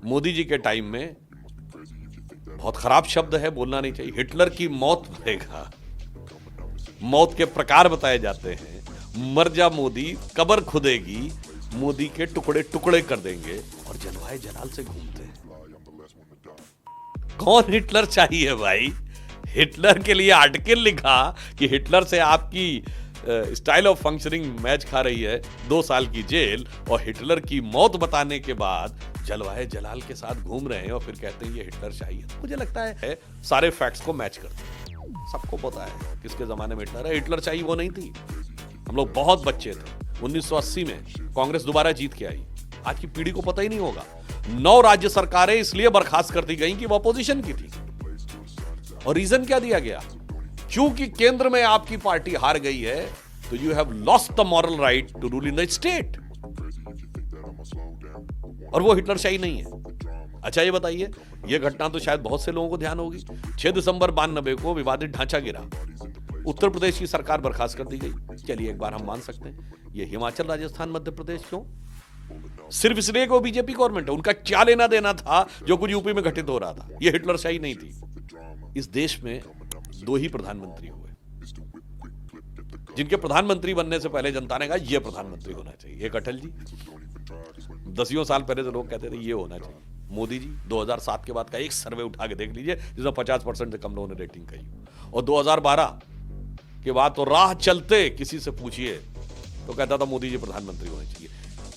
मोदी जी के टाइम में बहुत खराब शब्द है, बोलना नहीं चाहिए, हिटलर की मौत भरेगा, मौत के प्रकार बताए जाते हैं, मर जा मोदी, कब्र खुदेगी, मोदी के टुकड़े टुकड़े कर देंगे, और जलवाए जलाल से घूमते हैं। कौन हिटलर चाहिए भाई? हिटलर के लिए आर्टिकल लिखा कि हिटलर से आपकी स्टाइल ऑफ फंक्शनिंग मैच खा रही है, 2 साल की जेल, और हिटलर की मौत बताने के बाद जलवाए जलाल के साथ घूम रहे हैं और फिर कहते हैं ये हिटलर शाही है। मुझे लगता है सारे फैक्ट्स को मैच करते हैं। सबको पता है किसके जमाने में हिटलर है। हिटलर शाही वो नहीं थी, हम लोग बहुत बच्चे थे। 1980 में कांग्रेस दोबारा जीत के आई। आज की पीढ़ी को पता ही नहीं होगा। 9 राज्य सरकारें इसलिए बर्खास्त कर दी गई कि वो अपोजिशन की थी, और रीजन क्या दिया गया? क्योंकि केंद्र में आपकी पार्टी हार गई है, तो you have lost the moral right to rule in the state. और वो हिटलर शाही नहीं है। अच्छा ये बताइए, ये घटना तो शायद बहुत से लोगों को ध्यान होगी। 6 दिसंबर 92 को विवादित ढांचा गिरा, उत्तर प्रदेश की सरकार बर्खास्त कर दी गई। चलिए एक बार हम मान सकते हैं, ये हिमाचल, राजस्थान, मध्य प्रदेश क्यों? सिर्फ इसलिए को बीजेपी गवर्नमेंट है, उनका क्या लेना देना था जो कुछ यूपी में घटित हो रहा था? ये हिटलर शाही नहीं थी। इस देश में 2 ही प्रधानमंत्री हुए, जिनके प्रधानमंत्री बनने से पहले जनता ने कहा यह प्रधानमंत्री होना चाहिए। एक अटल जी, 10 साल पहले तो लोग कहते थे ये होना चाहिए। मोदी जी 2007 के बाद का एक सर्वे उठा के देख लीजिए, जिसमें 50% से कम लोगों ने रेटिंग कही। और 2012 के बाद तो राह चलते किसी से पूछिए तो कहता था मोदी जी प्रधानमंत्री होने चाहिए।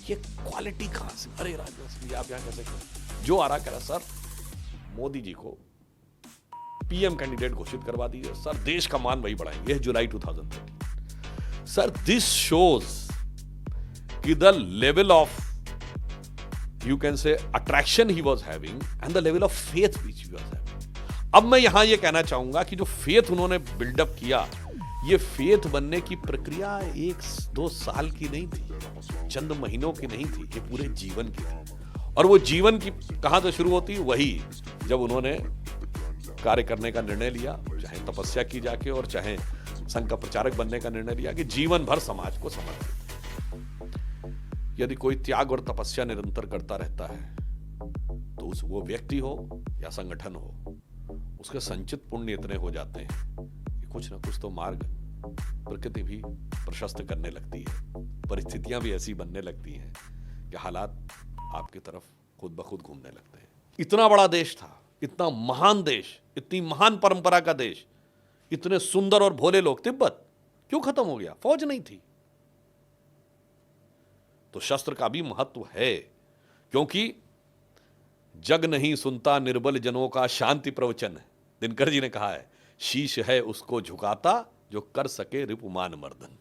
ये क्वालिटी कहां से? अरे राजनाथ जी आप यहां कैसे करें? जो आ रहा कह रहा सर मोदी जी को पीएम कैंडिडेट घोषित करवा दीजिए सर, देश का मान वही बढ़ाएंगे। जुलाई 2013। सर दिस शोज कि the level of you can say attraction he was having and the level of faith which he was having. अब मैं यहां ये कहना चाहूंगा कि जो फेथ उन्होंने बिल्डअप किया, ये फेथ बनने की प्रक्रिया 1-2 साल की नहीं थी, चंद महीनों की नहीं थी, ये पूरे जीवन की थी। और वो जीवन की कहां से शुरू होती? वही जब उन्होंने कार्य करने का निर्णय लिया, चाहे तपस्या की जाके और चाहे संघ का प्रचारक बनने का निर्णय लिया कि जीवन भर समाज को समर्पित। यदि कोई त्याग और तपस्या निरंतर करता रहता है तो वो व्यक्ति हो या संगठन हो, उसके संचित पुण्य इतने हो जाते हैं कि कुछ ना कुछ तो मार्ग प्रकृति भी प्रशस्त करने लगती है, परिस्थितियां भी ऐसी बनने लगती हैं कि हालात आपकी तरफ खुद ब खुद घूमने लगते हैं। इतना बड़ा देश था, इतना महान देश, इतनी महान परंपरा का देश, इतने सुंदर और भोले लोग, तिब्बत क्यों खत्म हो गया? फौज नहीं थी। तो शस्त्र का भी महत्व है, क्योंकि जग नहीं सुनता निर्बल जनों का शांति प्रवचन। दिनकर जी ने कहा है, शीश है उसको झुकाता जो कर सके रिपुमान मर्दन।